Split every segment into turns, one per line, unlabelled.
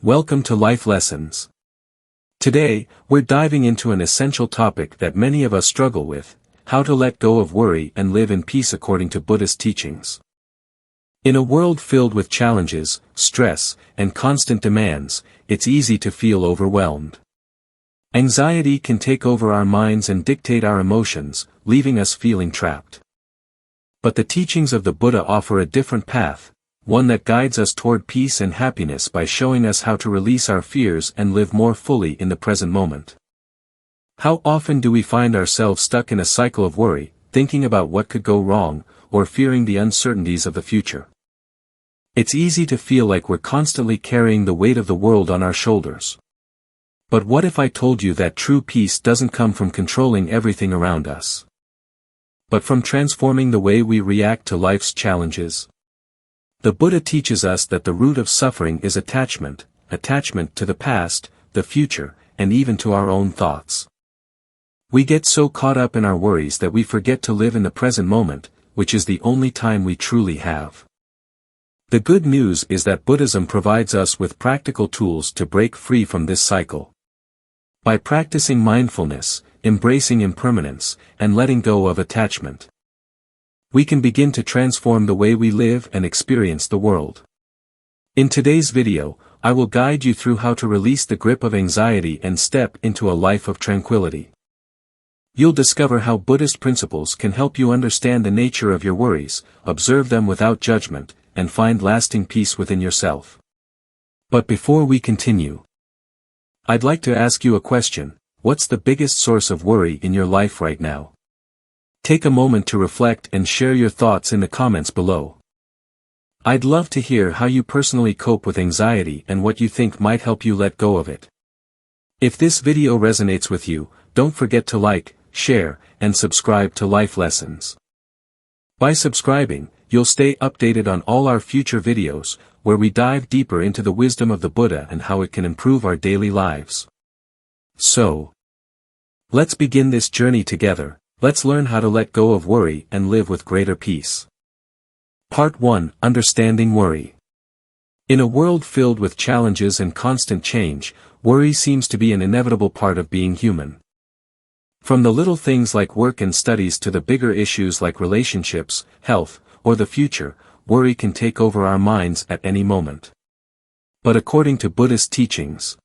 Welcome to Life Lessons. Today, we're diving into an essential topic that many of us struggle with: how to let go of worry and live in peace according to Buddhist teachings. In a world filled with challenges, stress, and constant demands, it's easy to feel overwhelmed. Anxiety can take over our minds and dictate our emotions, leaving us feeling trapped. But the teachings of the Buddha offer a different path, one that guides us toward peace and happiness by showing us how to release our fears and live more fully in the present moment. How often do we find ourselves stuck in a cycle of worry, thinking about what could go wrong, or fearing the uncertainties of the future? It's easy to feel like we're constantly carrying the weight of the world on our shoulders. But what if I told you that true peace doesn't come from controlling everything around us, but from transforming the way we react to life's challenges? The Buddha teaches us that the root of suffering is attachment to the past, the future, and even to our own thoughts. We get so caught up in our worries that we forget to live in the present moment, which is the only time we truly have. The good news is that Buddhism provides us with practical tools to break free from this cycle. By practicing mindfulness, embracing impermanence, and letting go of attachment, we can begin to transform the way we live and experience the world. In today's video, I will guide you through how to release the grip of anxiety and step into a life of tranquility. You'll discover how Buddhist principles can help you understand the nature of your worries, observe them without judgment, and find lasting peace within yourself. But before we continue, I'd like to ask you a question: what's the biggest source of worry in your life right now? Take a moment to reflect and share your thoughts in the comments below. I'd love to hear how you personally cope with anxiety and what you think might help you let go of it. If this video resonates with you, don't forget to like, share, and subscribe to Life Lessons. By subscribing, you'll stay updated on all our future videos, where we dive deeper into the wisdom of the Buddha and how it can improve our daily lives. So, let's begin this journey together. Let's learn how to let go of worry and live with greater peace. Part 1: Understanding Worry. In a world filled with challenges and constant change, worry seems to be an inevitable part of being human. From the little things like work and studies to the bigger issues like relationships, health, or the future, worry can take over our minds at any moment. But according to Buddhist teachings,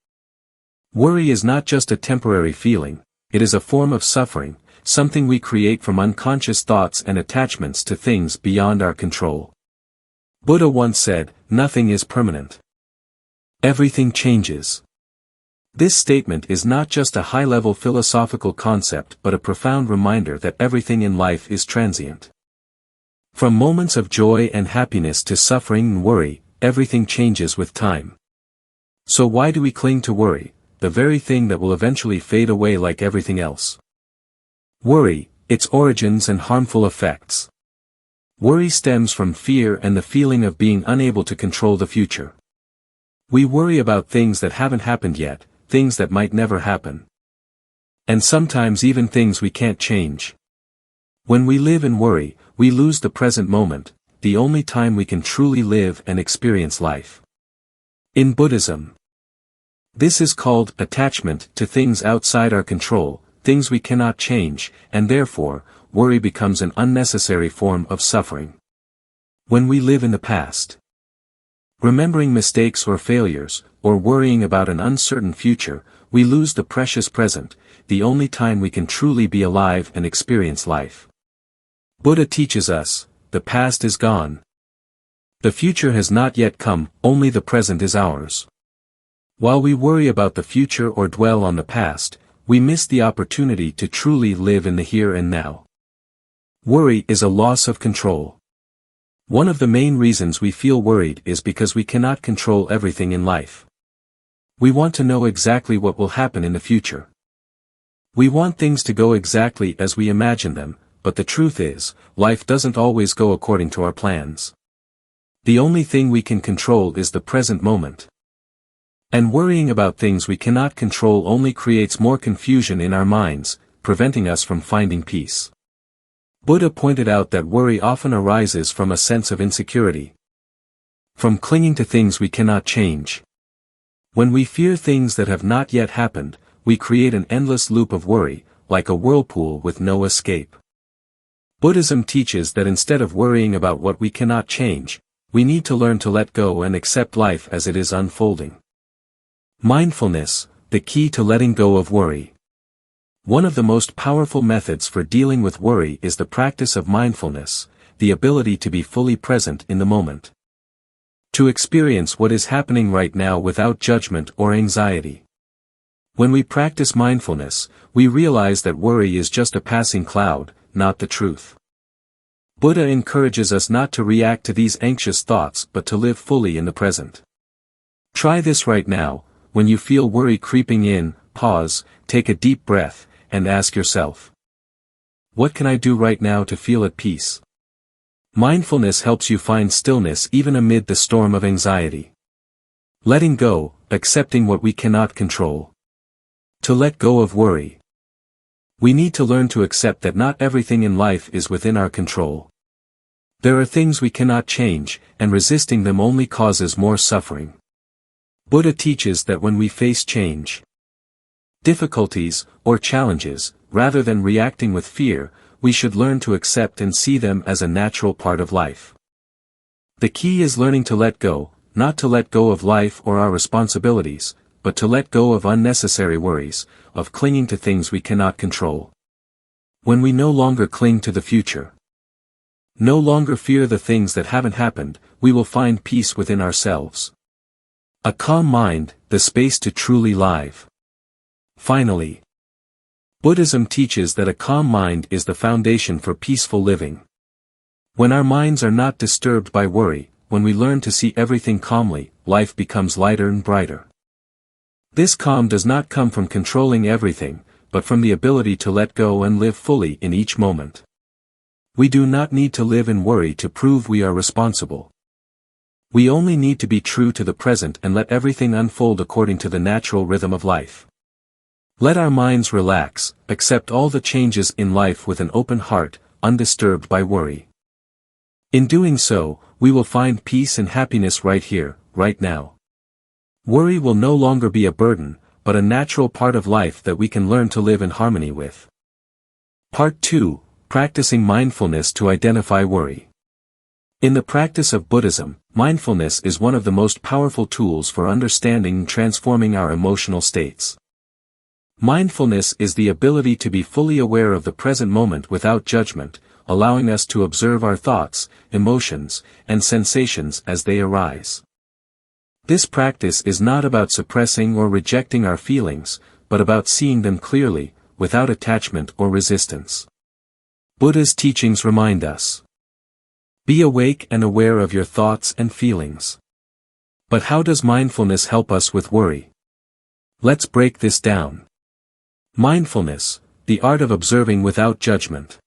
worry is not just a temporary feeling, it is a form of suffering, something we create from unconscious thoughts and attachments to things beyond our control. Buddha once said, "Nothing is permanent. Everything changes." This statement is not just a high-level philosophical concept but a profound reminder that everything in life is transient. From moments of joy and happiness to suffering and worry, everything changes with time. So why do we cling to worry, the very thing that will eventually fade away like everything else? Worry, its origins and harmful effects. Worry stems from fear and the feeling of being unable to control the future. We worry about things that haven't happened yet, things that might never happen, and sometimes even things we can't change. When we live in worry, we lose the present moment, the only time we can truly live and experience life. In Buddhism, this is called attachment to things outside our control, things we cannot change, and therefore, worry becomes an unnecessary form of suffering. When we live in the past, remembering mistakes or failures, or worrying about an uncertain future, we lose the precious present, the only time we can truly be alive and experience life. Buddha teaches us, the past is gone. The future has not yet come, only the present is ours. While we worry about the future or dwell on the past, we miss the opportunity to truly live in the here and now. Worry is a loss of control. One of the main reasons we feel worried is because we cannot control everything in life. We want to know exactly what will happen in the future. We want things to go exactly as we imagine them, but the truth is, life doesn't always go according to our plans. The only thing we can control is the present moment. And worrying about things we cannot control only creates more confusion in our minds, preventing us from finding peace. Buddha pointed out that worry often arises from a sense of insecurity, from clinging to things we cannot change. When we fear things that have not yet happened, we create an endless loop of worry, like a whirlpool with no escape. Buddhism teaches that instead of worrying about what we cannot change, we need to learn to let go and accept life as it is unfolding. Mindfulness, the key to letting go of worry. One of the most powerful methods for dealing with worry is the practice of mindfulness, the ability to be fully present in the moment. To experience what is happening right now without judgment or anxiety. When we practice mindfulness, we realize that worry is just a passing cloud, not the truth. Buddha encourages us not to react to these anxious thoughts but to live fully in the present. Try this right now. When you feel worry creeping in, pause, take a deep breath, and ask yourself, what can I do right now to feel at peace? Mindfulness helps you find stillness even amid the storm of anxiety. Letting go, accepting what we cannot control. To let go of worry. We need to learn to accept that not everything in life is within our control. There are things we cannot change, and resisting them only causes more suffering. Buddha teaches that when we face change, difficulties, or challenges, rather than reacting with fear, we should learn to accept and see them as a natural part of life. The key is learning to let go, not to let go of life or our responsibilities, but to let go of unnecessary worries, of clinging to things we cannot control. When we no longer cling to the future, no longer fear the things that haven't happened, we will find peace within ourselves. A calm mind, the space to truly live. Finally, Buddhism teaches that a calm mind is the foundation for peaceful living. When our minds are not disturbed by worry, when we learn to see everything calmly, life becomes lighter and brighter. This calm does not come from controlling everything, but from the ability to let go and live fully in each moment. We do not need to live in worry to prove we are responsible. We only need to be true to the present and let everything unfold according to the natural rhythm of life. Let our minds relax, accept all the changes in life with an open heart, undisturbed by worry. In doing so, we will find peace and happiness right here, right now. Worry will no longer be a burden, but a natural part of life that we can learn to live in harmony with. Part 2, Practicing Mindfulness to Identify Worry. In the practice of Buddhism, mindfulness is one of the most powerful tools for understanding and transforming our emotional states. Mindfulness is the ability to be fully aware of the present moment without judgment, allowing us to observe our thoughts, emotions, and sensations as they arise. This practice is not about suppressing or rejecting our feelings, but about seeing them clearly, without attachment or resistance. Buddha's teachings remind us. Be awake and aware of your thoughts and feelings. But how does mindfulness help us with worry? Let's break this down. Mindfulness, the art of observing without judgment.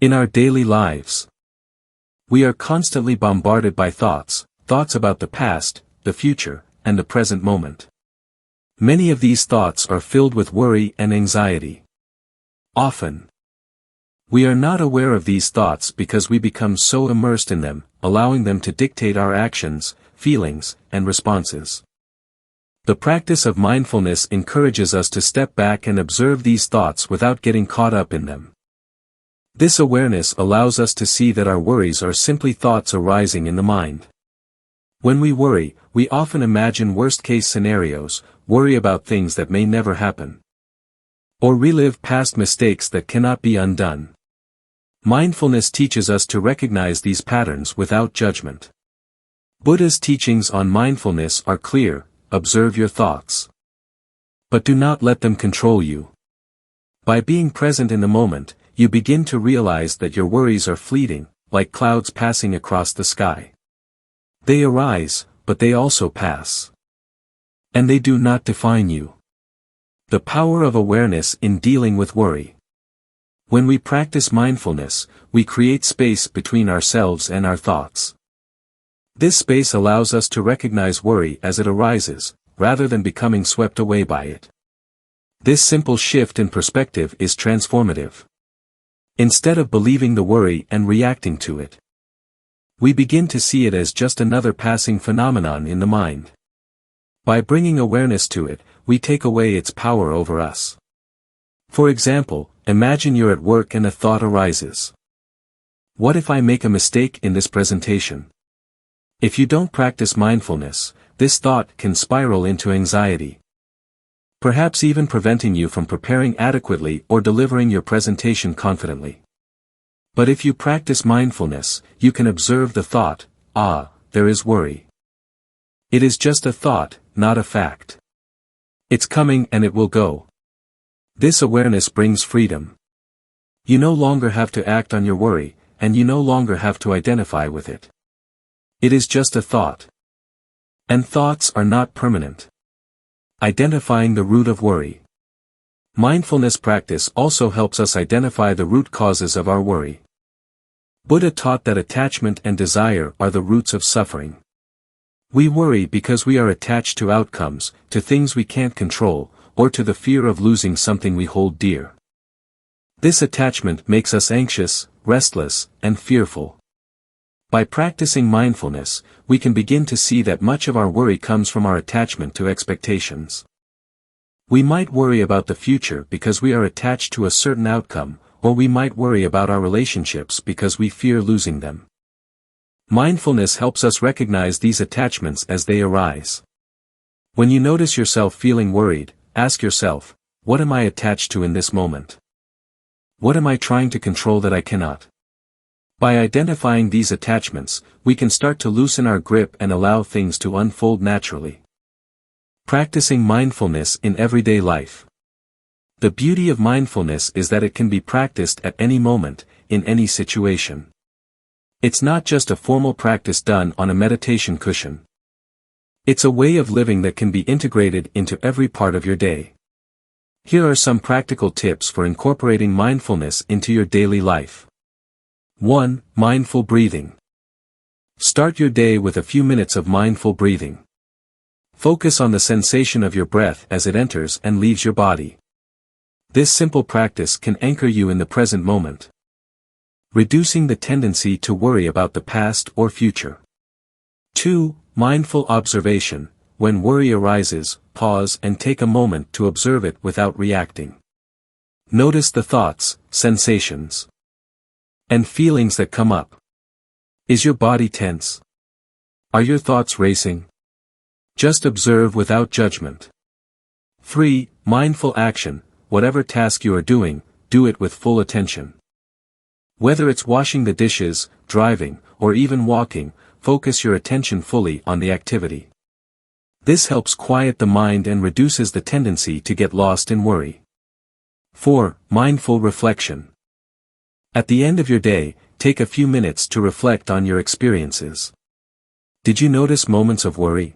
In our daily lives, we are constantly bombarded by thoughts about the past, the future, and the present moment. Many of these thoughts are filled with worry and anxiety. Often, we are not aware of these thoughts because we become so immersed in them, allowing them to dictate our actions, feelings, and responses. The practice of mindfulness encourages us to step back and observe these thoughts without getting caught up in them. This awareness allows us to see that our worries are simply thoughts arising in the mind. When we worry, we often imagine worst-case scenarios, worry about things that may never happen, or relive past mistakes that cannot be undone. Mindfulness teaches us to recognize these patterns without judgment. Buddha's teachings on mindfulness are clear: observe your thoughts, but do not let them control you. By being present in the moment, you begin to realize that your worries are fleeting, like clouds passing across the sky. They arise, but they also pass. And they do not define you. The power of awareness in dealing with worry. When we practice mindfulness, we create space between ourselves and our thoughts. This space allows us to recognize worry as it arises, rather than becoming swept away by it. This simple shift in perspective is transformative. Instead of believing the worry and reacting to it, we begin to see it as just another passing phenomenon in the mind. By bringing awareness to it, we take away its power over us. For example, imagine you're at work and a thought arises. What if I make a mistake in this presentation? If you don't practice mindfulness, this thought can spiral into anxiety, perhaps even preventing you from preparing adequately or delivering your presentation confidently. But if you practice mindfulness, you can observe the thought, there is worry. It is just a thought, not a fact. It's coming and it will go. This awareness brings freedom. You no longer have to act on your worry, and you no longer have to identify with it. It is just a thought. And thoughts are not permanent. Identifying the root of worry. Mindfulness practice also helps us identify the root causes of our worry. Buddha taught that attachment and desire are the roots of suffering. We worry because we are attached to outcomes, to things we can't control, or to the fear of losing something we hold dear. This attachment makes us anxious, restless, and fearful. By practicing mindfulness, we can begin to see that much of our worry comes from our attachment to expectations. We might worry about the future because we are attached to a certain outcome, or we might worry about our relationships because we fear losing them. Mindfulness helps us recognize these attachments as they arise. When you notice yourself feeling worried, ask yourself, what am I attached to in this moment? What am I trying to control that I cannot? By identifying these attachments, we can start to loosen our grip and allow things to unfold naturally. Practicing mindfulness in everyday life. The beauty of mindfulness is that it can be practiced at any moment, in any situation. It's not just a formal practice done on a meditation cushion. It's a way of living that can be integrated into every part of your day. Here are some practical tips for incorporating mindfulness into your daily life. 1. Mindful breathing. Start your day with a few minutes of mindful breathing. Focus on the sensation of your breath as it enters and leaves your body. This simple practice can anchor you in the present moment, reducing the tendency to worry about the past or future. 2. Mindful observation. When worry arises, pause and take a moment to observe it without reacting. Notice the thoughts, sensations, and feelings that come up. Is your body tense? Are your thoughts racing? Just observe without judgment. 3. Mindful action. Whatever task you are doing, do it with full attention. Whether it's washing the dishes, driving, or even walking, focus your attention fully on the activity. This helps quiet the mind and reduces the tendency to get lost in worry. 4. Mindful reflection. At the end of your day, take a few minutes to reflect on your experiences. Did you notice moments of worry?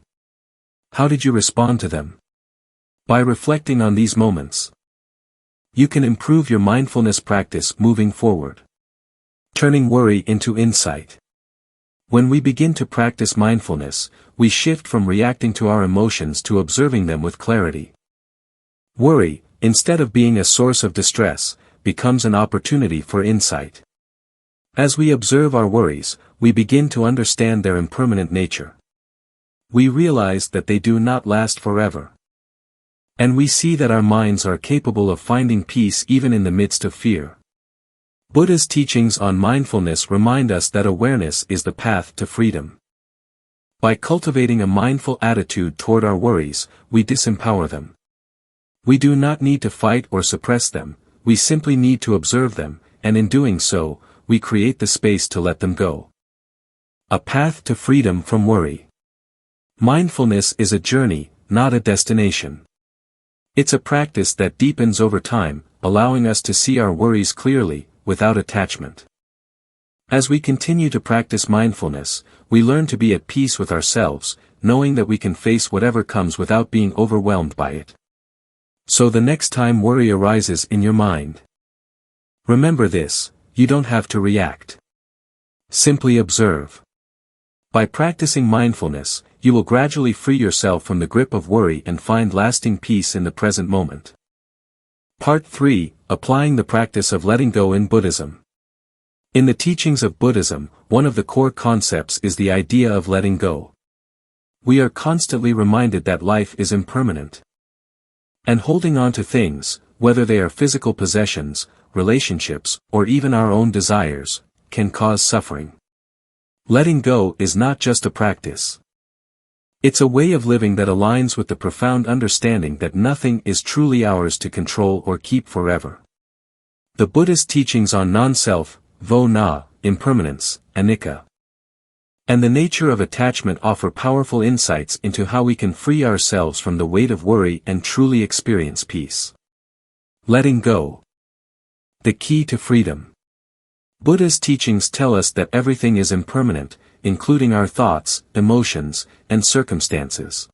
How did you respond to them? By reflecting on these moments, you can improve your mindfulness practice moving forward. Turning worry into insight. When we begin to practice mindfulness, we shift from reacting to our emotions to observing them with clarity. Worry, instead of being a source of distress, becomes an opportunity for insight. As we observe our worries, we begin to understand their impermanent nature. We realize that they do not last forever. And we see that our minds are capable of finding peace even in the midst of fear. Buddha's teachings on mindfulness remind us that awareness is the path to freedom. By cultivating a mindful attitude toward our worries, we disempower them. We do not need to fight or suppress them, we simply need to observe them, and in doing so, we create the space to let them go. A path to freedom from worry. Mindfulness is a journey, not a destination. It's a practice that deepens over time, allowing us to see our worries clearly, without attachment. As we continue to practice mindfulness, we learn to be at peace with ourselves, knowing that we can face whatever comes without being overwhelmed by it. So the next time worry arises in your mind, remember this: you don't have to react. Simply observe. By practicing mindfulness, you will gradually free yourself from the grip of worry and find lasting peace in the present moment. Part 3. Applying the practice of letting go in Buddhism. In the teachings of Buddhism, one of the core concepts is the idea of letting go. We are constantly reminded that life is impermanent. And holding on to things, whether they are physical possessions, relationships, or even our own desires, can cause suffering. Letting go is not just a practice. It's a way of living that aligns with the profound understanding that nothing is truly ours to control or keep forever. The Buddhist teachings on non-self, vo-na, impermanence, anicca, and the nature of attachment offer powerful insights into how we can free ourselves from the weight of worry and truly experience peace. Letting go. The key to freedom. Buddha's teachings tell us that everything is impermanent, including our thoughts, emotions, and circumstances.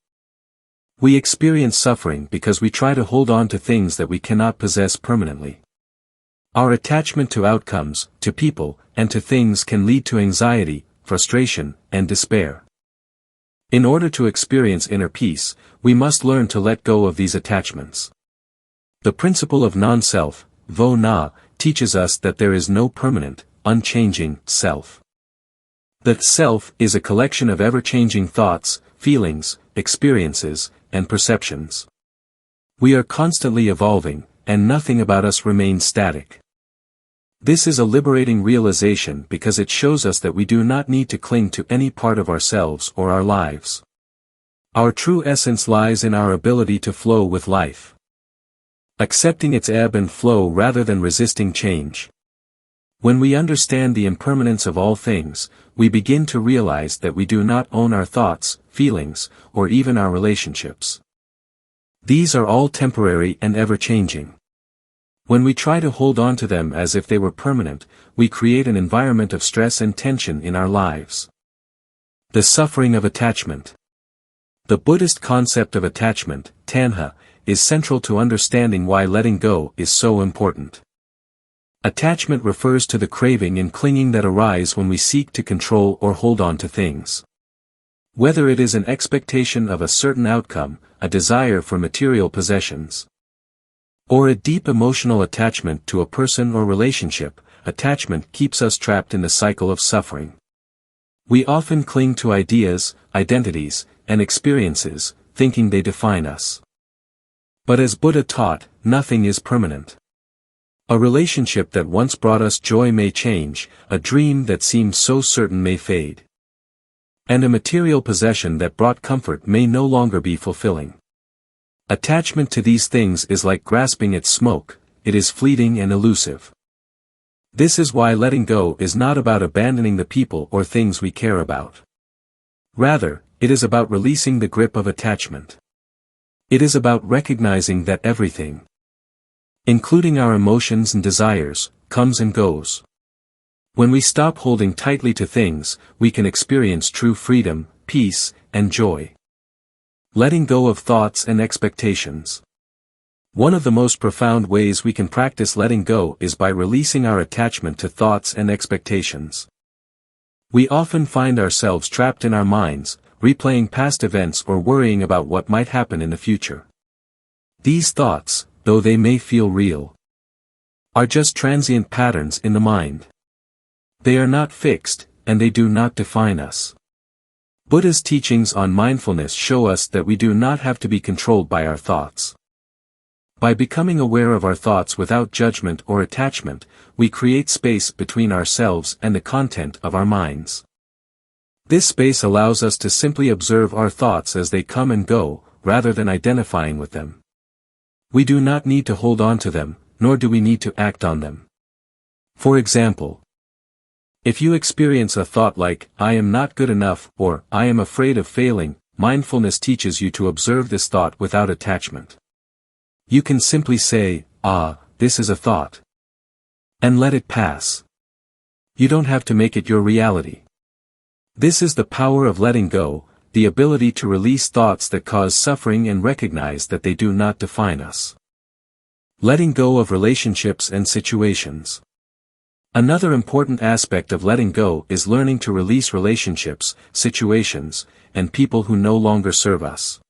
We experience suffering because we try to hold on to things that we cannot possess permanently. Our attachment to outcomes, to people, and to things can lead to anxiety, frustration, and despair. In order to experience inner peace, we must learn to let go of these attachments. The principle of non-self, vo-na, teaches us that there is no permanent, unchanging self. That self is a collection of ever-changing thoughts, feelings, experiences, and perceptions. We are constantly evolving, and nothing about us remains static. This is a liberating realization because it shows us that we do not need to cling to any part of ourselves or our lives. Our true essence lies in our ability to flow with life. Accepting its ebb and flow rather than resisting change. When we understand the impermanence of all things, we begin to realize that we do not own our thoughts, feelings, or even our relationships. These are all temporary and ever-changing. When we try to hold on to them as if they were permanent, we create an environment of stress and tension in our lives. The suffering of attachment. The Buddhist concept of attachment, tanha, is central to understanding why letting go is so important. Attachment refers to the craving and clinging that arise when we seek to control or hold on to things. Whether it is an expectation of a certain outcome, a desire for material possessions, or a deep emotional attachment to a person or relationship, attachment keeps us trapped in the cycle of suffering. We often cling to ideas, identities, and experiences, thinking they define us. But as Buddha taught, nothing is permanent. A relationship that once brought us joy may change, a dream that seemed so certain may fade. And a material possession that brought comfort may no longer be fulfilling. Attachment to these things is like grasping at smoke, it is fleeting and elusive. This is why letting go is not about abandoning the people or things we care about. Rather, it is about releasing the grip of attachment. It is about recognizing that everything, including our emotions and desires, comes and goes. When we stop holding tightly to things, we can experience true freedom, peace, and joy. Letting go of thoughts and expectations. One of the most profound ways we can practice letting go is by releasing our attachment to thoughts and expectations. We often find ourselves trapped in our minds, replaying past events or worrying about what might happen in the future. These thoughts, though they may feel real, are just transient patterns in the mind. They are not fixed, and they do not define us. Buddha's teachings on mindfulness show us that we do not have to be controlled by our thoughts. By becoming aware of our thoughts without judgment or attachment, we create space between ourselves and the content of our minds. This space allows us to simply observe our thoughts as they come and go, rather than identifying with them. We do not need to hold on to them, nor do we need to act on them. For example, if you experience a thought like, "I am not good enough," or "I am afraid of failing," mindfulness teaches you to observe this thought without attachment. You can simply say, "Ah, this is a thought," and let it pass. You don't have to make it your reality. This is the power of letting go, the ability to release thoughts that cause suffering and recognize that they do not define us. Letting go of relationships and situations. Another important aspect of letting go is learning to release relationships, situations, and people who no longer serve us.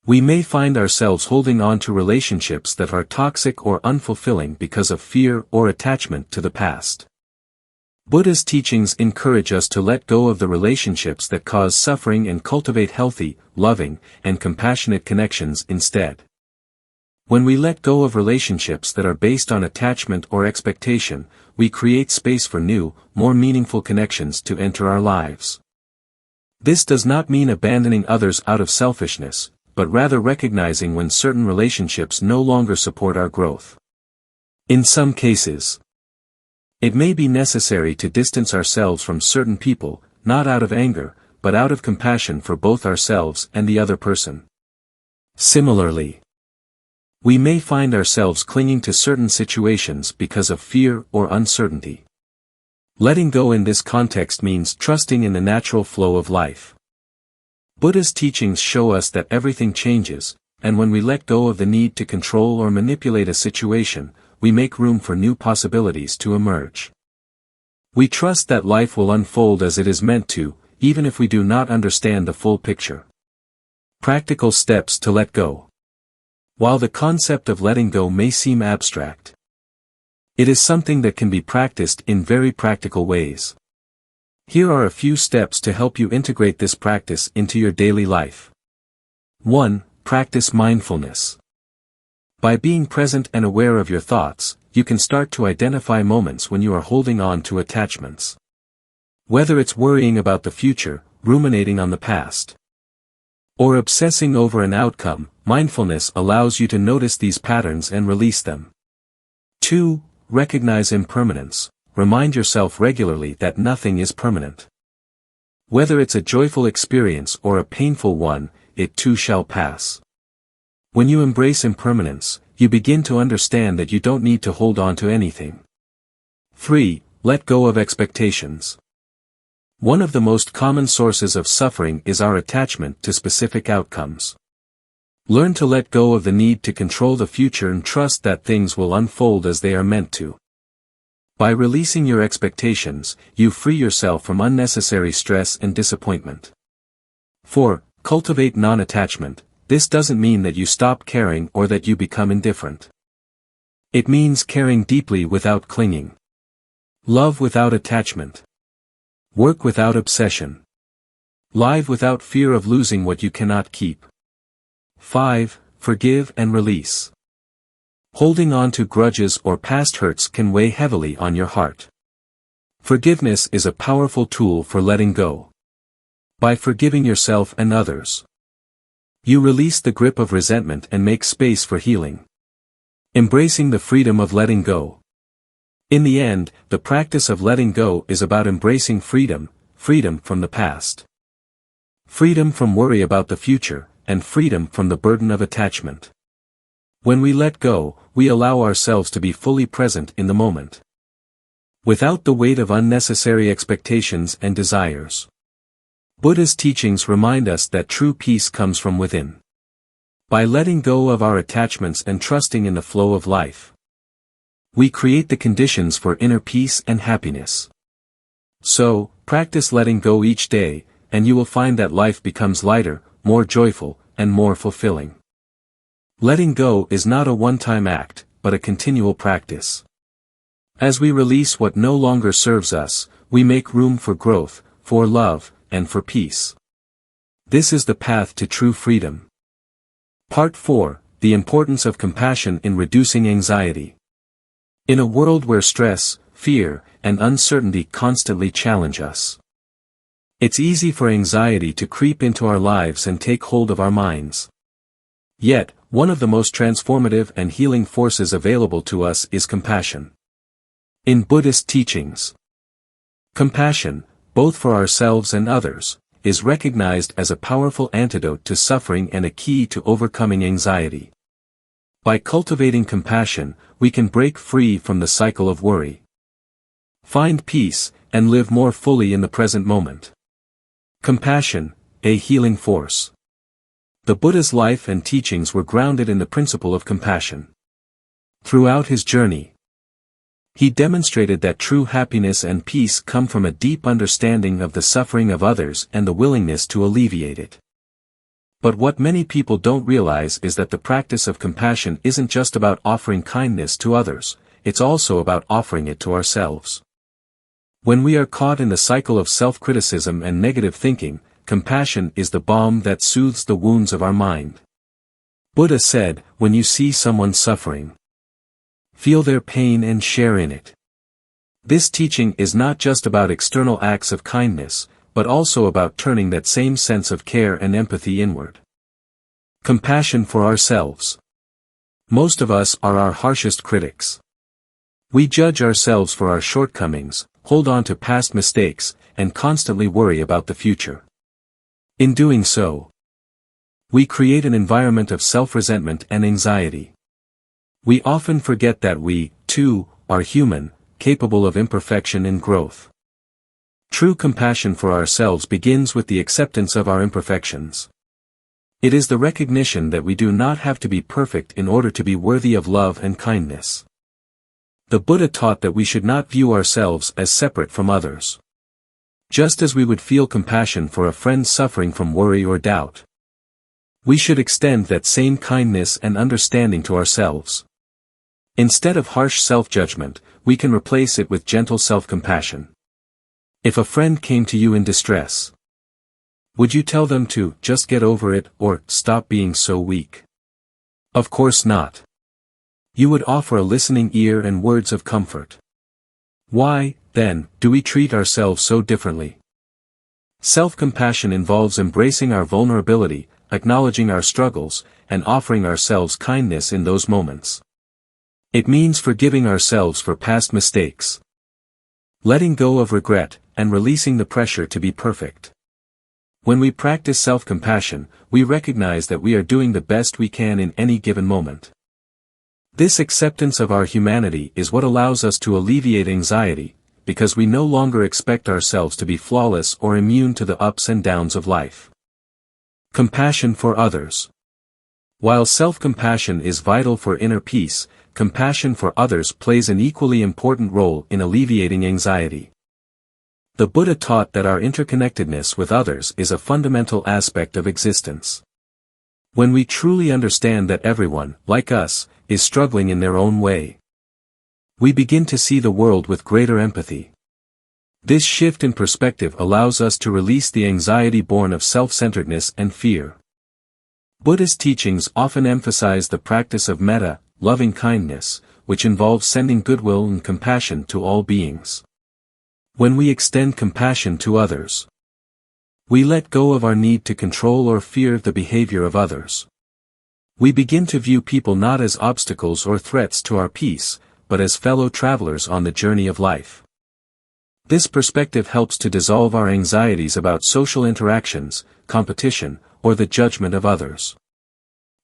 We may find ourselves holding on to relationships that are toxic or unfulfilling because of fear or attachment to the past. Buddha's teachings encourage us to let go of the relationships that cause suffering and cultivate healthy, loving, and compassionate connections instead. When we let go of relationships that are based on attachment or expectation, we create space for new, more meaningful connections to enter our lives. This does not mean abandoning others out of selfishness, but rather recognizing when certain relationships no longer support our growth. In some cases, it may be necessary to distance ourselves from certain people, not out of anger, but out of compassion for both ourselves and the other person. Similarly, we may find ourselves clinging to certain situations because of fear or uncertainty. Letting go in this context means trusting in the natural flow of life. Buddha's teachings show us that everything changes, and when we let go of the need to control or manipulate a situation, we make room for new possibilities to emerge. We trust that life will unfold as it is meant to, even if we do not understand the full picture. Practical steps to let go. While the concept of letting go may seem abstract, it is something that can be practiced in very practical ways. Here are a few steps to help you integrate this practice into your daily life. 1. Practice mindfulness. By being present and aware of your thoughts, you can start to identify moments when you are holding on to attachments. Whether it's worrying about the future, ruminating on the past, or obsessing over an outcome, mindfulness allows you to notice these patterns and release them. 2. Recognize impermanence. Remind yourself regularly that nothing is permanent. Whether it's a joyful experience or a painful one, it too shall pass. When you embrace impermanence, you begin to understand that you don't need to hold on to anything. 3. Let go of expectations. One of the most common sources of suffering is our attachment to specific outcomes. Learn to let go of the need to control the future and trust that things will unfold as they are meant to. By releasing your expectations, you free yourself from unnecessary stress and disappointment. 4. Cultivate non-attachment. This doesn't mean that you stop caring or that you become indifferent. It means caring deeply without clinging. Love without attachment. Work without obsession. Live without fear of losing what you cannot keep. 5. Forgive and release. Holding on to grudges or past hurts can weigh heavily on your heart. Forgiveness is a powerful tool for letting go. By forgiving yourself and others, you release the grip of resentment and make space for healing. Embracing the freedom of letting go. In the end, the practice of letting go is about embracing freedom, freedom from the past, freedom from worry about the future, and freedom from the burden of attachment. When we let go, we allow ourselves to be fully present in the moment, without the weight of unnecessary expectations and desires. Buddha's teachings remind us that true peace comes from within. By letting go of our attachments and trusting in the flow of life, we create the conditions for inner peace and happiness. So, practice letting go each day, and you will find that life becomes lighter, more joyful, and more fulfilling. Letting go is not a one-time act, but a continual practice. As we release what no longer serves us, we make room for growth, for love, and for peace. This is the path to true freedom. Part 4. The importance of compassion in reducing anxiety. In a world where stress, fear, and uncertainty constantly challenge us, it's easy for anxiety to creep into our lives and take hold of our minds. Yet, one of the most transformative and healing forces available to us is compassion. In Buddhist teachings, compassion, both for ourselves and others, is recognized as a powerful antidote to suffering and a key to overcoming anxiety. By cultivating compassion, we can break free from the cycle of worry, find peace, and live more fully in the present moment. Compassion, a healing force. The Buddha's life and teachings were grounded in the principle of compassion. Throughout his journey, he demonstrated that true happiness and peace come from a deep understanding of the suffering of others and the willingness to alleviate it. But what many people don't realize is that the practice of compassion isn't just about offering kindness to others, it's also about offering it to ourselves. When we are caught in the cycle of self-criticism and negative thinking, compassion is the balm that soothes the wounds of our mind. Buddha said, when you see someone suffering, feel their pain and share in it. This teaching is not just about external acts of kindness, but also about turning that same sense of care and empathy inward. Compassion for ourselves. Most of us are our harshest critics. We judge ourselves for our shortcomings, hold on to past mistakes, and constantly worry about the future. In doing so, we create an environment of self-resentment and anxiety. We often forget that we, too, are human, capable of imperfection and growth. True compassion for ourselves begins with the acceptance of our imperfections. It is the recognition that we do not have to be perfect in order to be worthy of love and kindness. The Buddha taught that we should not view ourselves as separate from others. Just as we would feel compassion for a friend suffering from worry or doubt, we should extend that same kindness and understanding to ourselves. Instead of harsh self-judgment, we can replace it with gentle self-compassion. If a friend came to you in distress, would you tell them to just get over it or stop being so weak? Of course not. You would offer a listening ear and words of comfort. Why, then, do we treat ourselves so differently? Self-compassion involves embracing our vulnerability, acknowledging our struggles, and offering ourselves kindness in those moments. It means forgiving ourselves for past mistakes, letting go of regret, and releasing the pressure to be perfect. When we practice self-compassion, we recognize that we are doing the best we can in any given moment. This acceptance of our humanity is what allows us to alleviate anxiety, because we no longer expect ourselves to be flawless or immune to the ups and downs of life. Compassion for others. While self-compassion is vital for inner peace, compassion for others plays an equally important role in alleviating anxiety. The Buddha taught that our interconnectedness with others is a fundamental aspect of existence. When we truly understand that everyone, like us, is struggling in their own way, we begin to see the world with greater empathy. This shift in perspective allows us to release the anxiety born of self-centeredness and fear. Buddhist teachings often emphasize the practice of metta, loving kindness, which involves sending goodwill and compassion to all beings. When we extend compassion to others, we let go of our need to control or fear the behavior of others. We begin to view people not as obstacles or threats to our peace, but as fellow travelers on the journey of life. This perspective helps to dissolve our anxieties about social interactions, competition, or the judgment of others.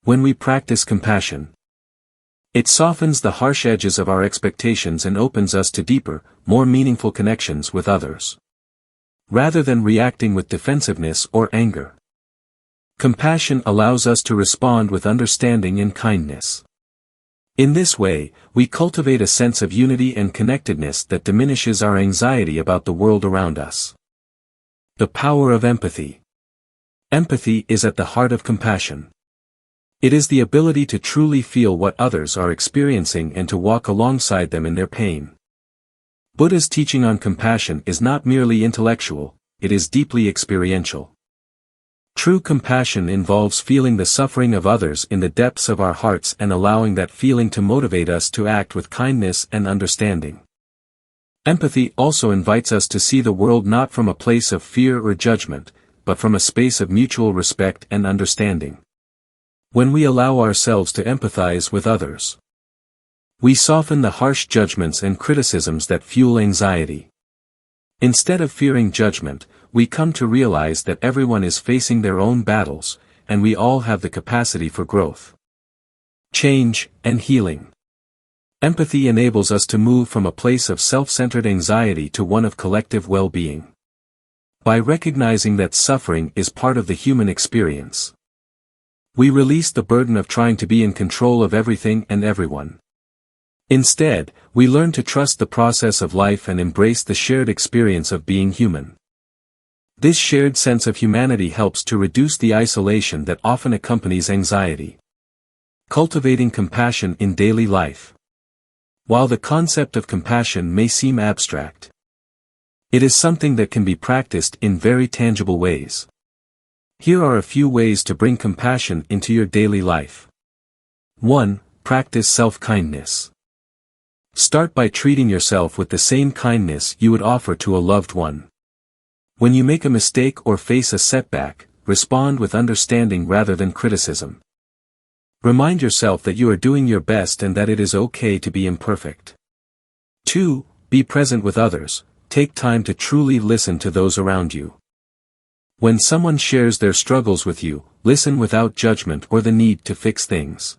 When we practice compassion, it softens the harsh edges of our expectations and opens us to deeper, more meaningful connections with others. Rather than reacting with defensiveness or anger, compassion allows us to respond with understanding and kindness. In this way, we cultivate a sense of unity and connectedness that diminishes our anxiety about the world around us. The power of empathy. Empathy is at the heart of compassion. It is the ability to truly feel what others are experiencing and to walk alongside them in their pain. Buddha's teaching on compassion is not merely intellectual, it is deeply experiential. True compassion involves feeling the suffering of others in the depths of our hearts and allowing that feeling to motivate us to act with kindness and understanding. Empathy also invites us to see the world not from a place of fear or judgment, but from a space of mutual respect and understanding. When we allow ourselves to empathize with others, we soften the harsh judgments and criticisms that fuel anxiety. Instead of fearing judgment, we come to realize that everyone is facing their own battles, and we all have the capacity for growth, change, and healing. Empathy enables us to move from a place of self-centered anxiety to one of collective well-being. By recognizing that suffering is part of the human experience, we release the burden of trying to be in control of everything and everyone. Instead, we learn to trust the process of life and embrace the shared experience of being human. This shared sense of humanity helps to reduce the isolation that often accompanies anxiety. Cultivating compassion in daily life. While the concept of compassion may seem abstract, It is something that can be practiced in very tangible ways. Here are a few ways to bring compassion into your daily life. 1. Practice self-kindness. Start by treating yourself with the same kindness you would offer to a loved one. When you make a mistake or face a setback, respond with understanding rather than criticism. Remind yourself that you are doing your best and that it is okay to be imperfect. 2. Be present with others. Take time to truly listen to those around you. When someone shares their struggles with you, listen without judgment or the need to fix things.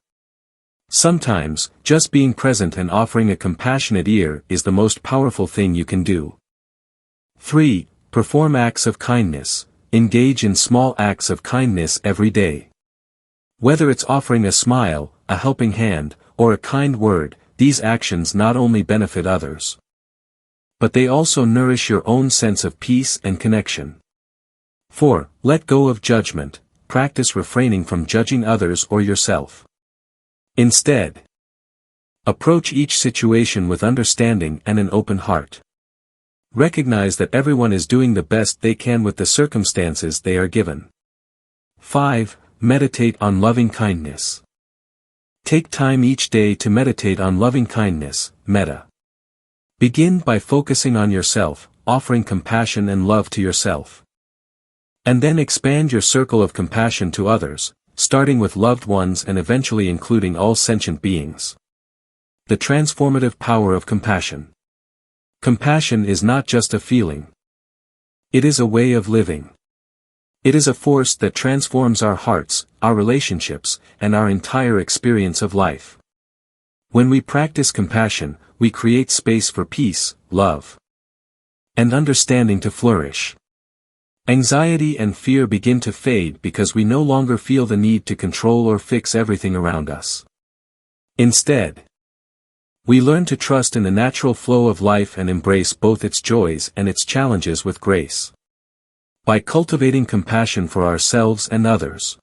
Sometimes, just being present and offering a compassionate ear is the most powerful thing you can do. 3. Perform acts of kindness. Engage in small acts of kindness every day. Whether it's offering a smile, a helping hand, or a kind word, these actions not only benefit others, but they also nourish your own sense of peace and connection. 4. Let go of judgment. Practice refraining from judging others or yourself. Instead, approach each situation with understanding and an open heart. Recognize that everyone is doing the best they can with the circumstances they are given. 5. Meditate on loving kindness. Take time each day to meditate on loving kindness, metta. Begin by focusing on yourself, offering compassion and love to yourself. And then expand your circle of compassion to others, starting with loved ones and eventually including all sentient beings. The transformative power of compassion. Compassion is not just a feeling. It is a way of living. It is a force that transforms our hearts, our relationships, and our entire experience of life. When we practice compassion, we create space for peace, love, and understanding to flourish. Anxiety and fear begin to fade because we no longer feel the need to control or fix everything around us. Instead, we learn to trust in the natural flow of life and embrace both its joys and its challenges with grace. By cultivating compassion for ourselves and others,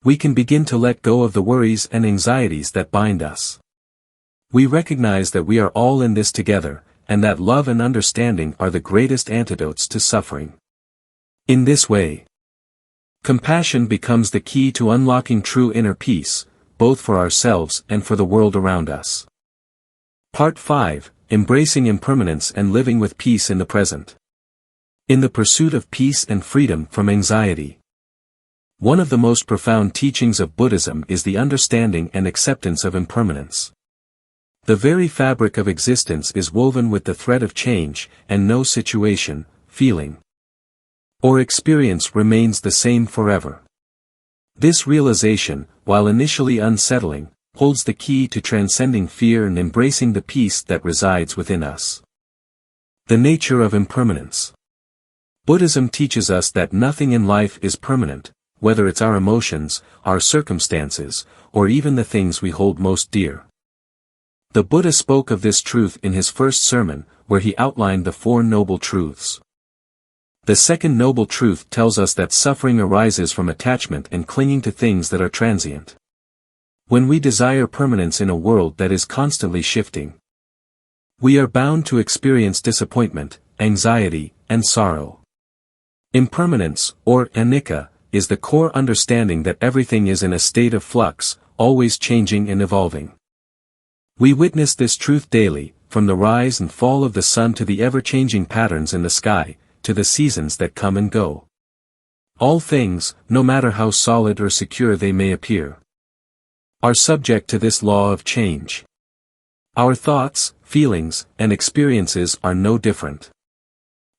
we can begin to let go of the worries and anxieties that bind us. We recognize that we are all in this together, and that love and understanding are the greatest antidotes to suffering. In this way, compassion becomes the key to unlocking true inner peace, both for ourselves and for the world around us. Part 5. Embracing Impermanence and Living with Peace in the Present. In the pursuit of peace and freedom from anxiety. One of the most profound teachings of Buddhism is the understanding and acceptance of impermanence. The very fabric of existence is woven with the thread of change, and no situation, feeling, or experience remains the same forever. This realization, while initially unsettling, holds the key to transcending fear and embracing the peace that resides within us. The nature of impermanence. Buddhism teaches us that nothing in life is permanent, whether it's our emotions, our circumstances, or even the things we hold most dear. The Buddha spoke of this truth in his first sermon, where he outlined the 4 noble truths. The second noble truth tells us that suffering arises from attachment and clinging to things that are transient. When we desire permanence in a world that is constantly shifting, we are bound to experience disappointment, anxiety, and sorrow. Impermanence, or anicca, is the core understanding that everything is in a state of flux, always changing and evolving. We witness this truth daily, from the rise and fall of the sun to the ever-changing patterns in the sky, to the seasons that come and go. All things, no matter how solid or secure they may appear, are subject to this law of change. Our thoughts, feelings, and experiences are no different.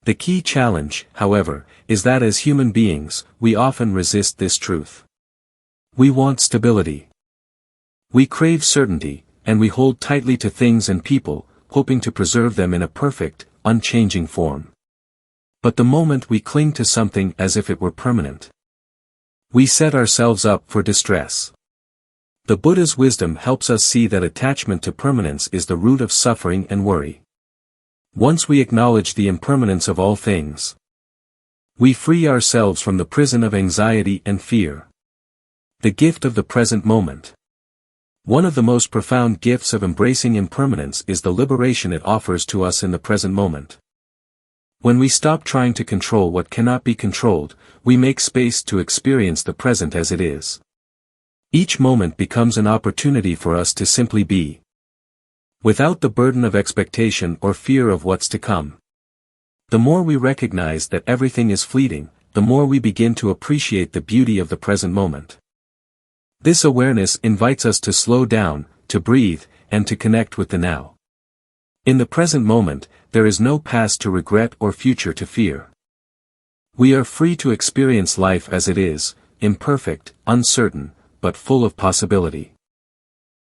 The key challenge, however, is that as human beings, we often resist this truth. We want stability. We crave certainty, and we hold tightly to things and people, hoping to preserve them in a perfect, unchanging form. But the moment we cling to something as if it were permanent, we set ourselves up for distress. The Buddha's wisdom helps us see that attachment to permanence is the root of suffering and worry. Once we acknowledge the impermanence of all things, we free ourselves from the prison of anxiety and fear. The gift of the present moment. One of the most profound gifts of embracing impermanence is the liberation it offers to us in the present moment. When we stop trying to control what cannot be controlled, we make space to experience the present as it is. Each moment becomes an opportunity for us to simply be, without the burden of expectation or fear of what's to come. The more we recognize that everything is fleeting, the more we begin to appreciate the beauty of the present moment. This awareness invites us to slow down, to breathe, and to connect with the now. In the present moment, there is no past to regret or future to fear. We are free to experience life as it is, imperfect, uncertain, but full of possibility.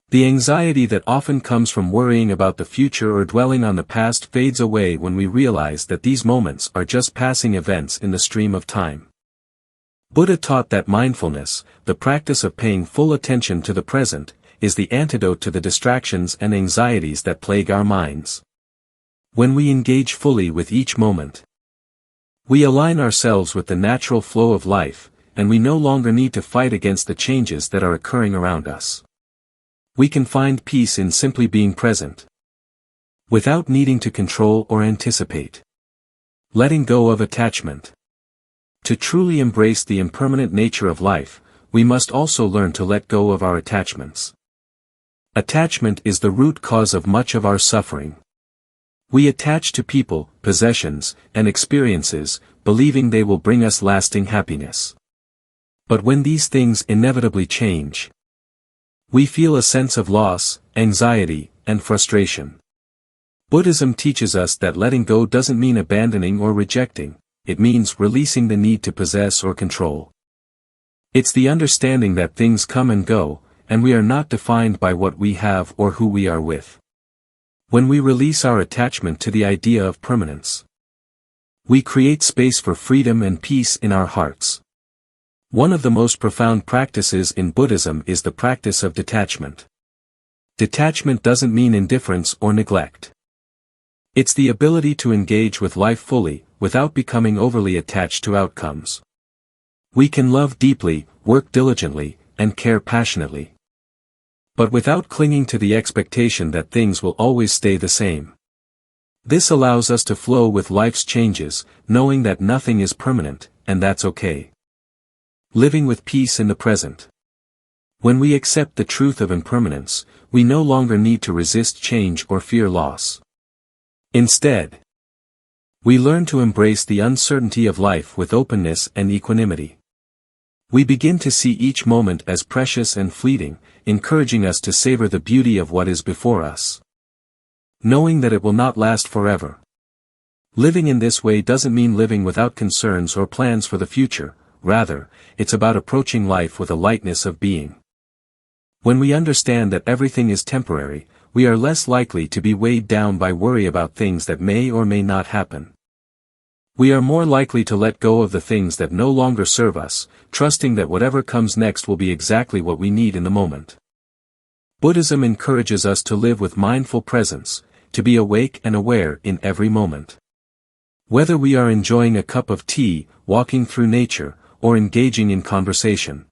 The anxiety that often comes from worrying about the future or dwelling on the past fades away when we realize that these moments are just passing events in the stream of time. Buddha taught that mindfulness, the practice of paying full attention to the present, is the antidote to the distractions and anxieties that plague our minds. When we engage fully with each moment, we align ourselves with the natural flow of life, and we no longer need to fight against the changes that are occurring around us. We can find peace in simply being present, without needing to control or anticipate. Letting go of attachment. To truly embrace the impermanent nature of life, we must also learn to let go of our attachments. Attachment is the root cause of much of our suffering. We attach to people, possessions, and experiences, believing they will bring us lasting happiness. But when these things inevitably change, we feel a sense of loss, anxiety, and frustration. Buddhism teaches us that letting go doesn't mean abandoning or rejecting, it means releasing the need to possess or control. It's the understanding that things come and go, and we are not defined by what we have or who we are with. When we release our attachment to the idea of permanence, we create space for freedom and peace in our hearts. One of the most profound practices in Buddhism is the practice of detachment. Detachment doesn't mean indifference or neglect. It's the ability to engage with life fully, without becoming overly attached to outcomes. We can love deeply, work diligently, and care passionately, but without clinging to the expectation that things will always stay the same. This allows us to flow with life's changes, knowing that nothing is permanent, and that's okay. Living with peace in the present. When we accept the truth of impermanence, we no longer need to resist change or fear loss. Instead, we learn to embrace the uncertainty of life with openness and equanimity. We begin to see each moment as precious and fleeting, encouraging us to savor the beauty of what is before us, knowing that it will not last forever. Living in this way doesn't mean living without concerns or plans for the future, rather, it's about approaching life with a lightness of being. When we understand that everything is temporary, we are less likely to be weighed down by worry about things that may or may not happen. We are more likely to let go of the things that no longer serve us, trusting that whatever comes next will be exactly what we need in the moment. Buddhism encourages us to live with mindful presence, to be awake and aware in every moment. Whether we are enjoying a cup of tea, walking through nature, or engaging in conversation,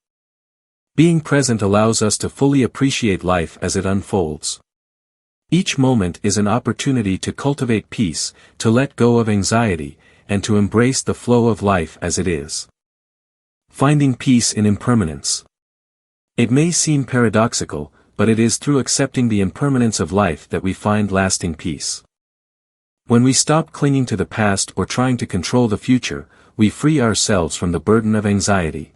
being present allows us to fully appreciate life as it unfolds. Each moment is an opportunity to cultivate peace, to let go of anxiety, and to embrace the flow of life as it is. Finding peace in impermanence. It may seem paradoxical, but it is through accepting the impermanence of life that we find lasting peace. When we stop clinging to the past or trying to control the future, we free ourselves from the burden of anxiety.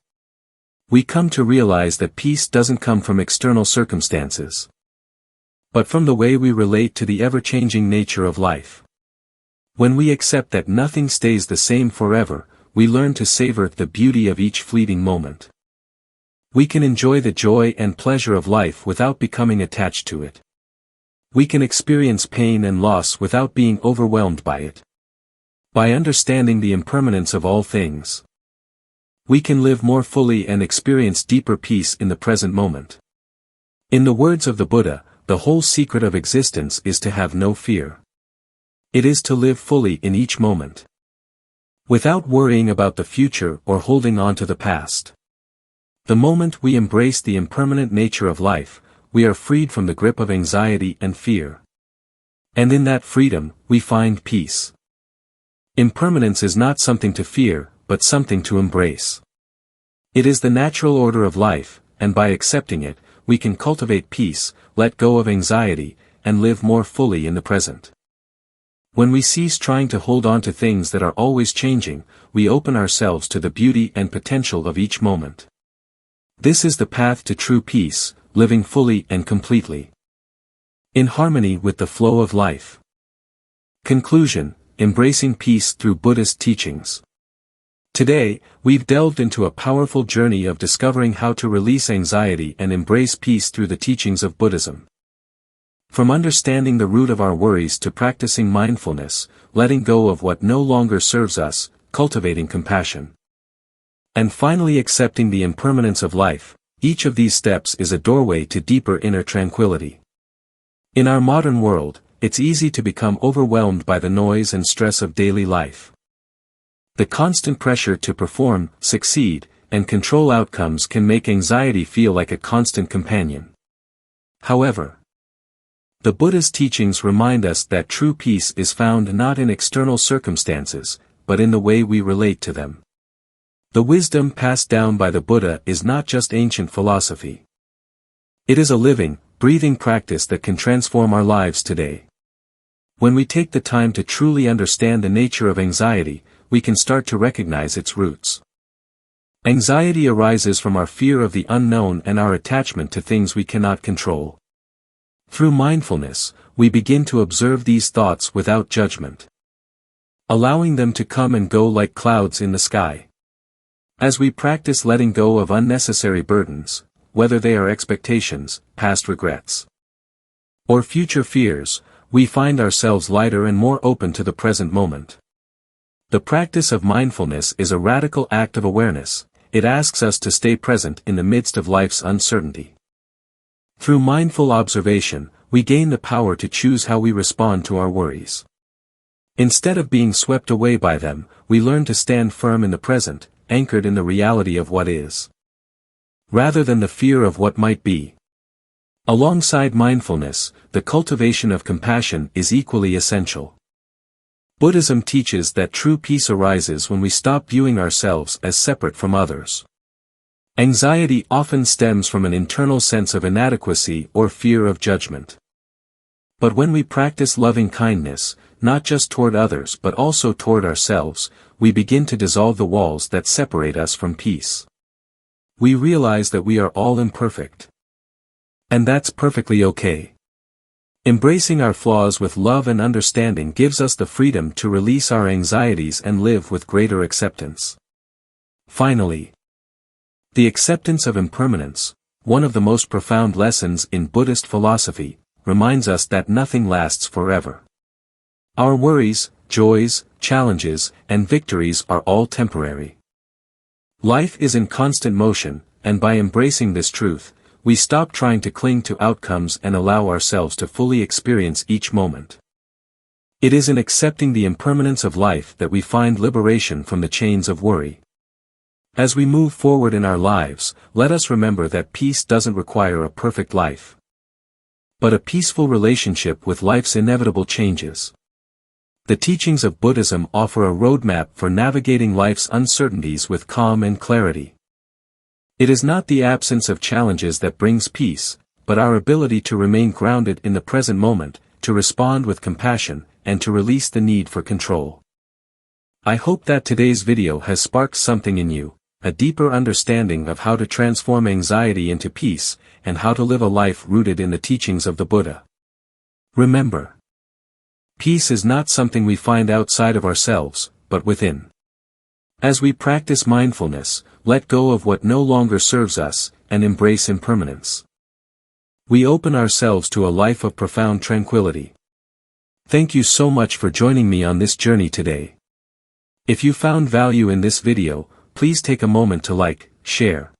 We come to realize that peace doesn't come from external circumstances, but from the way we relate to the ever-changing nature of life. When we accept that nothing stays the same forever, we learn to savor the beauty of each fleeting moment. We can enjoy the joy and pleasure of life without becoming attached to it. We can experience pain and loss without being overwhelmed by it. By understanding the impermanence of all things, we can live more fully and experience deeper peace in the present moment. In the words of the Buddha, the whole secret of existence is to have no fear. It is to live fully in each moment, without worrying about the future or holding on to the past. The moment we embrace the impermanent nature of life, we are freed from the grip of anxiety and fear. And in that freedom, we find peace. Impermanence is not something to fear, but something to embrace. It is the natural order of life, and by accepting it, we can cultivate peace, let go of anxiety, and live more fully in the present. When we cease trying to hold on to things that are always changing, we open ourselves to the beauty and potential of each moment. This is the path to true peace, living fully and completely, in harmony with the flow of life. Conclusion: Embracing peace through Buddhist teachings. Today, we've delved into a powerful journey of discovering how to release anxiety and embrace peace through the teachings of Buddhism. From understanding the root of our worries to practicing mindfulness, letting go of what no longer serves us, cultivating compassion, and finally accepting the impermanence of life, each of these steps is a doorway to deeper inner tranquility. In our modern world, it's easy to become overwhelmed by the noise and stress of daily life. The constant pressure to perform, succeed, and control outcomes can make anxiety feel like a constant companion. However, the Buddha's teachings remind us that true peace is found not in external circumstances, but in the way we relate to them. The wisdom passed down by the Buddha is not just ancient philosophy. It is a living, breathing practice that can transform our lives today. When we take the time to truly understand the nature of anxiety, we can start to recognize its roots. Anxiety arises from our fear of the unknown and our attachment to things we cannot control. Through mindfulness, we begin to observe these thoughts without judgment, allowing them to come and go like clouds in the sky. As we practice letting go of unnecessary burdens, whether they are expectations, past regrets, or future fears, we find ourselves lighter and more open to the present moment. The practice of mindfulness is a radical act of awareness. It asks us to stay present in the midst of life's uncertainty. Through mindful observation, we gain the power to choose how we respond to our worries. Instead of being swept away by them, we learn to stand firm in the present, anchored in the reality of what is, rather than the fear of what might be. Alongside mindfulness, the cultivation of compassion is equally essential. Buddhism teaches that true peace arises when we stop viewing ourselves as separate from others. Anxiety often stems from an internal sense of inadequacy or fear of judgment. But when we practice loving kindness, not just toward others but also toward ourselves, we begin to dissolve the walls that separate us from peace. We realize that we are all imperfect. And that's perfectly okay. Embracing our flaws with love and understanding gives us the freedom to release our anxieties and live with greater acceptance. Finally, the acceptance of impermanence, one of the most profound lessons in Buddhist philosophy, reminds us that nothing lasts forever. Our worries, joys, challenges, and victories are all temporary. Life is in constant motion, and by embracing this truth, we stop trying to cling to outcomes and allow ourselves to fully experience each moment. It is in accepting the impermanence of life that we find liberation from the chains of worry. As we move forward in our lives, let us remember that peace doesn't require a perfect life, but a peaceful relationship with life's inevitable changes. The teachings of Buddhism offer a roadmap for navigating life's uncertainties with calm and clarity. It is not the absence of challenges that brings peace, but our ability to remain grounded in the present moment, to respond with compassion, and to release the need for control. I hope that today's video has sparked something in you, a deeper understanding of how to transform anxiety into peace, and how to live a life rooted in the teachings of the Buddha. Remember, peace is not something we find outside of ourselves, but within. As we practice mindfulness, let go of what no longer serves us, and embrace impermanence, we open ourselves to a life of profound tranquility. Thank you so much for joining me on this journey today. If you found value in this video, please take a moment to like, share,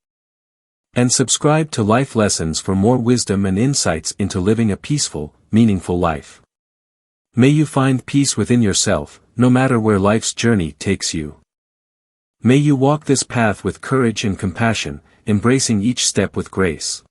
and subscribe to Life Lessons for more wisdom and insights into living a peaceful, meaningful life. May you find peace within yourself, no matter where life's journey takes you. May you walk this path with courage and compassion, embracing each step with grace.